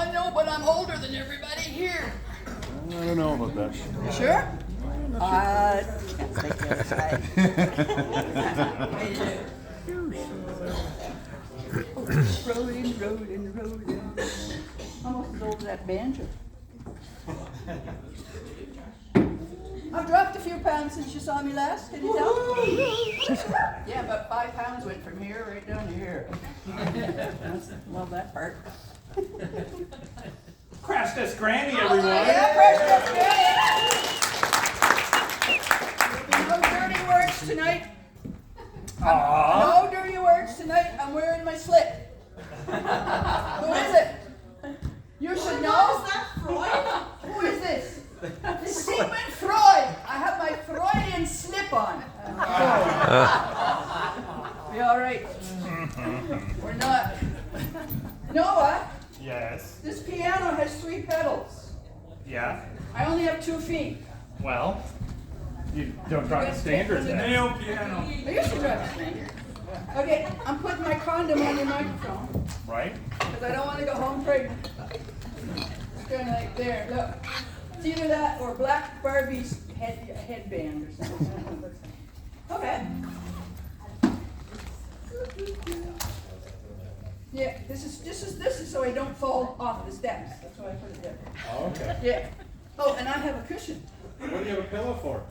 I know, but I'm older than everybody here. I don't know about that. You sure? Can't say yes, right? Rolling. Almost as old as that banjo. I've dropped a few pounds since you saw me last, can you tell? Yeah, about 5 pounds went from here right down to here. Love that part. Crash Test Granny, everyone! Yeah, Crash Test Granny! No dirty words tonight. No dirty words tonight. I'm wearing my slip. Who is it? You should know. Is that Freud? Who is this? Sigmund Freud. I have my Freudian slip on. Be all right. We're not. Noah, Yes. this piano has 3 pedals. Yeah. I only have 2 feet. Well, you don't drop the standards then. Nail piano. I used to drive a standard. Okay, I'm putting my condom on your microphone Right? because I don't want to go home pregnant. It's kind of like there. Look, it's either that or Black Barbie's headband or something. Okay. Yeah, this is so I don't fall off the steps. That's why I put it there. Oh, okay. Yeah. Oh, and I have a cushion What do you have a pillow for?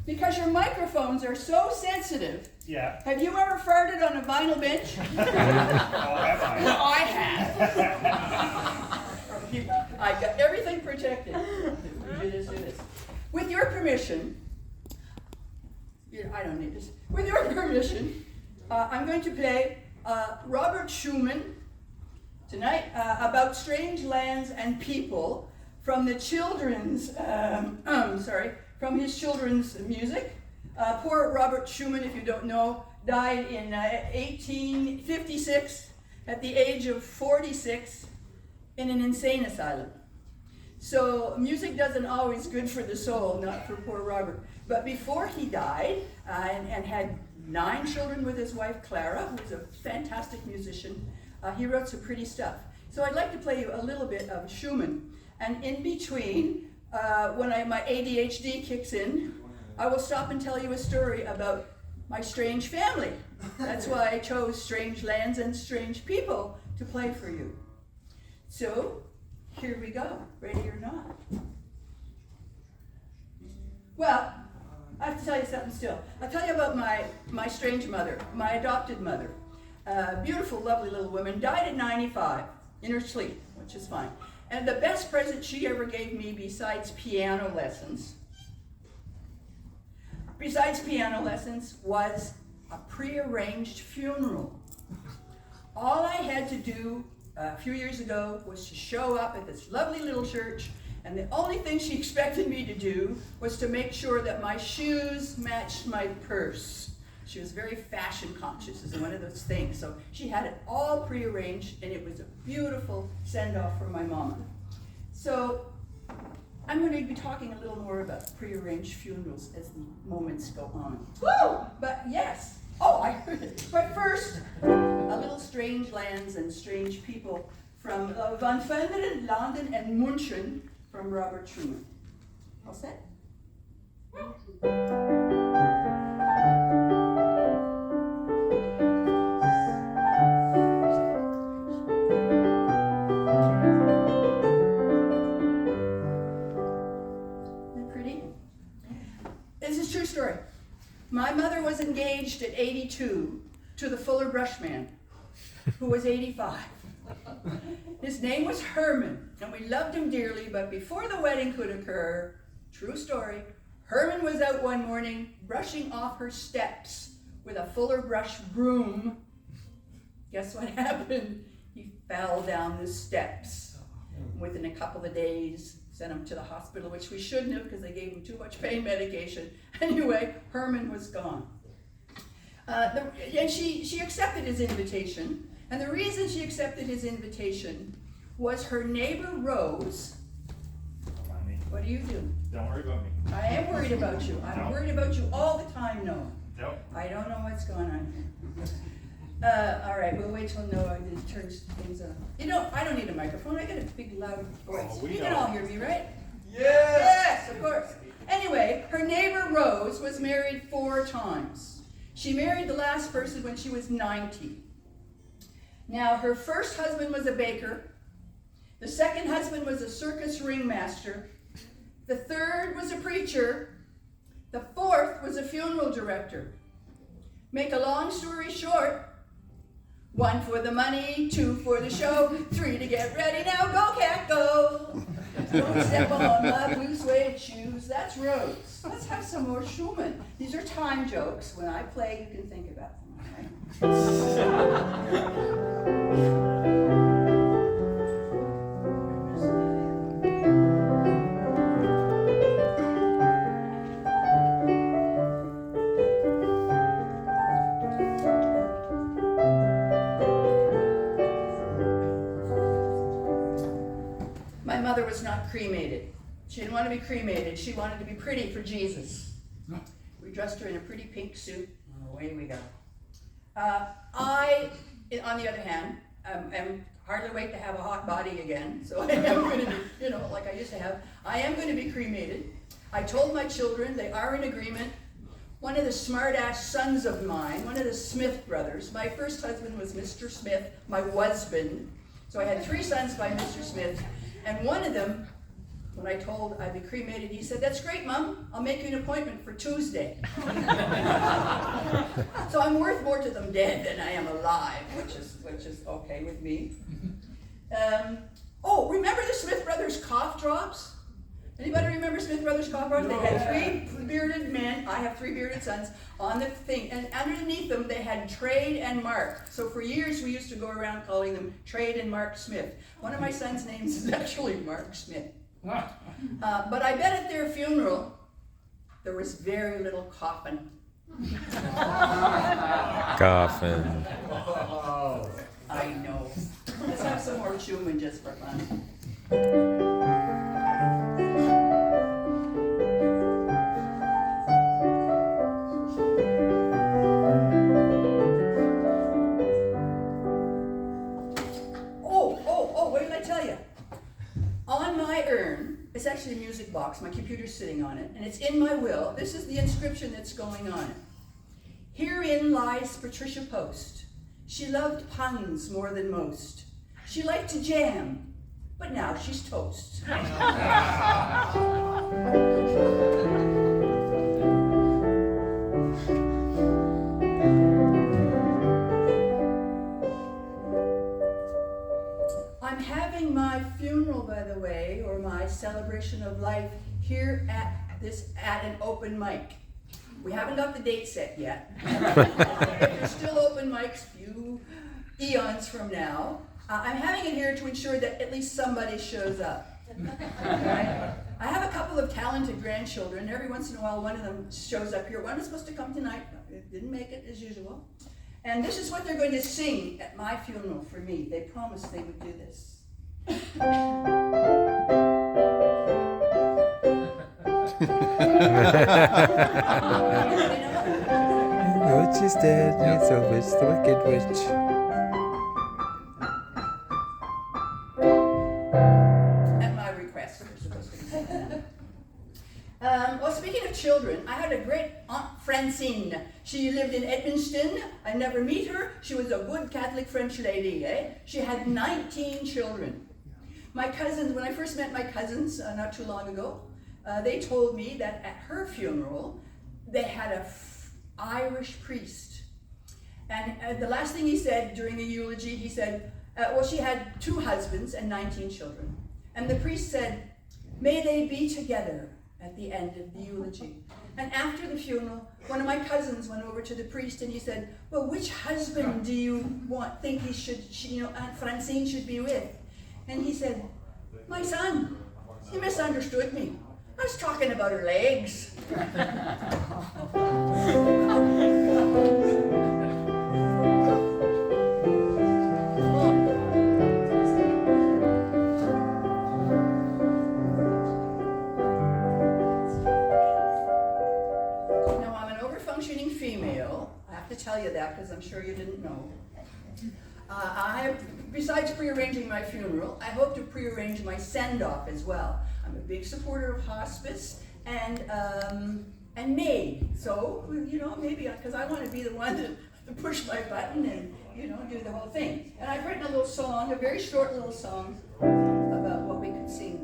because your microphones are so sensitive. Yeah. Have you ever farted on a vinyl bench? Oh, have I? I have. I got everything protected. Do this. With your permission, I don't need this. With your permission, I'm going to play Robert Schumann tonight about strange lands and people from the children's, from his children's music. Poor Robert Schumann, if you don't know, died in 1856 at the age of 46 in an insane asylum. So music doesn't always good for the soul, not for poor Robert. But before he died and had 9 children with his wife Clara, who was a fantastic musician, he wrote some pretty stuff. So I'd like to play you a little bit of Schumann. And in between, when my ADHD kicks in, I will stop and tell you a story about my strange family. That's why I chose Strange Lands and Strange People to play for you. So, here we go. Ready or not? Well, I have to tell you something still. I'll tell you about my strange mother, my adopted mother. Beautiful, lovely little woman, died at 95 in her sleep, which is fine. And the best present she ever gave me besides piano lessons was a prearranged funeral. All I had to do a few years ago was to show up at this lovely little church, and the only thing she expected me to do was to make sure that my shoes matched my purse. She was very fashion conscious, is one of those things. So she had it all prearranged, and it was a beautiful send-off for my mama. So I'm going to be talking a little more about prearranged funerals as the moments go on. Woo! But yes, I heard it. But first, a little strange lands and strange people from Van Vlaanderen, Landen, and München from Robert Schumann. All set? My mother was engaged at 82 to the Fuller Brush man, who was 85. His name was Herman, and we loved him dearly, but before the wedding could occur, true story, Herman was out one morning brushing off her steps with a Fuller Brush broom. Guess what happened? He fell down the steps. Within a couple of days, sent him to the hospital, which we shouldn't have because they gave him too much pain medication. Anyway, Herman was gone. And she accepted his invitation. And the reason she accepted his invitation was her neighbor Rose. What are you doing? Don't worry about me. I am worried about you. I'm worried about you all the time, Noah. Nope. I don't know what's going on here. All right, we'll wait till Noah turns things on. I don't need a microphone. I got a big loud voice. Oh, we You can know. all hear me, right? Yeah. Yes, of course. Anyway, her neighbor Rose was married 4 times. She married the last person when she was 90. Now, her first husband was a baker. The second husband was a circus ringmaster. The third was a preacher. The fourth was a funeral director. Make a long story short, 1 for the money, 2 for the show, 3 to get ready. Now go, cat, go. Don't step on my blue suede shoes. That's Rose. Let's have some more Schumann. These are time jokes. When I play, you can think about them, all right? My mother was not cremated. She didn't want to be cremated. She wanted to be pretty for Jesus. We dressed her in a pretty pink suit, and away we go. I, on the other hand, am hardly wait to have a hot body again. So I am going to be, like I used to have. I am going to be cremated. I told my children, they are in agreement. One of the smart-ass sons of mine, one of the Smith brothers, my first husband was Mr. Smith, my husband. So I had 3 sons by Mr. Smith. And one of them, when I told I'd be cremated, he said, "That's great, Mom. I'll make you an appointment for Tuesday." So I'm worth more to them dead than I am alive, which is okay with me. Remember the Smith Brothers cough drops? Anybody remember Smith Brothers cough drops? They had 3 bearded men. I have 3 bearded sons on the thing, and underneath them they had Trade and Mark. So for years we used to go around calling them Trade and Mark Smith. One of my sons' names is actually Mark Smith. But I bet at their funeral there was very little coughing. Coffin. I know. Let's have some more Schumann just for fun. What did I tell you? On my urn, it's actually a music box, my computer's sitting on it, and it's in my will. This is the inscription that's going on it. Herein lies Patricia Post. She loved puns more than most. She liked to jam, but now she's toast. I'm having my funeral, by the way, or my celebration of life here at an open mic. We haven't got the date set yet. There's still open mics a few eons from now. I'm having it here to ensure that at least somebody shows up. Okay? I have a couple of talented grandchildren. Every once in a while, one of them shows up here. One was supposed to come tonight. It didn't make it as usual. And this is what they're going to sing at my funeral for me. They promised they would do this. The witch is dead, it's a witch, the wicked witch. At my request, they're supposed to be. Well, speaking of children, I had a great Aunt Francine. She lived in Edmundston. I never meet her. She was a good Catholic French lady, She had 19 children. My cousins, when I first met my cousins not too long ago, they told me that at her funeral, they had a Irish priest. And the last thing he said during the eulogy, he said, she had 2 husbands and 19 children. And the priest said, "May they be together," at the end of the eulogy. And after the funeral, one of my cousins went over to the priest and he said, "Well, which husband do you think Aunt Francine should be with?" And he said, "My son, you misunderstood me. I was talking about her legs." Now, I'm an over-functioning female. I have to tell you that because I'm sure you didn't know. Besides prearranging my funeral, I hope to prearrange my send-off as well. I'm a big supporter of hospice and MAID. So, you know, maybe, because I want to be the one to push my button and, you know, do the whole thing. And I've written a little song, a very short little song about what we could sing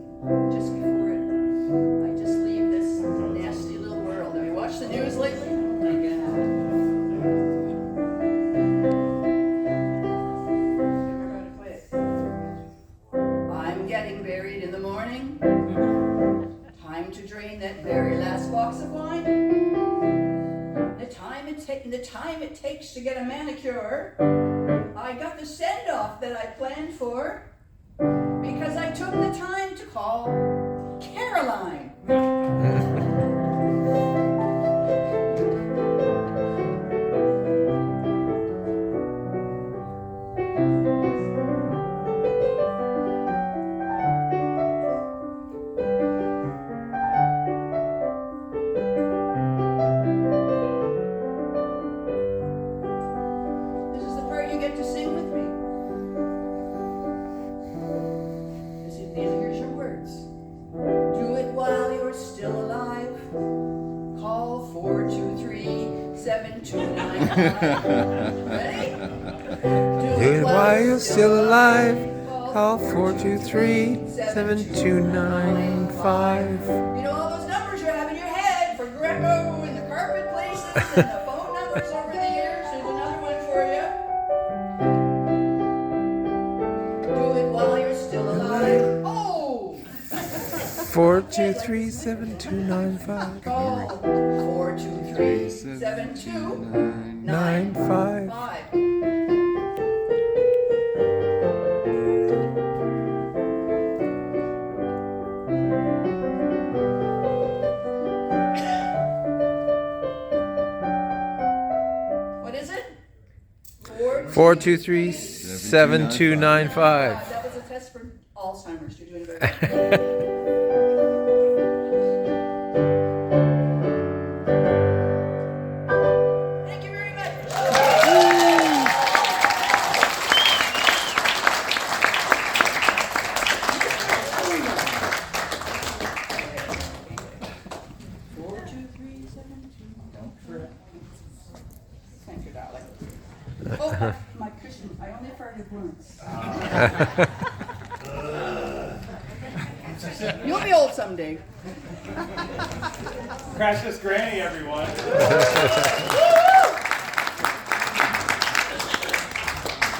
just before I just leave this nasty little world. Have you watched the news lately? Oh my God. Never gonna quit. I'm getting buried in the morning. Time to drain that very last box of wine. The time it takes to get a manicure. I got the send-off that I planned for because I took the time to call Caroline. This is the part you get to sing with me. Here's your words. Do it while you're still alive. Call 423-7295. Ready? Do it while you're still alive. Call 423-7295. You know all those numbers you have in your head for Greco and the carpet places and the phone numbers over the years. There's another one for you. Do it while you're still alive. Oh! 423-7295. Call 423-7295. 95. What is it? 423-7295. That was a test for Alzheimer's. You're doing very well. Thank you very much. 423-72. Thank you, darling. Oh, my cushion. I only farted once. You'll be old someday. Crash this granny, everyone.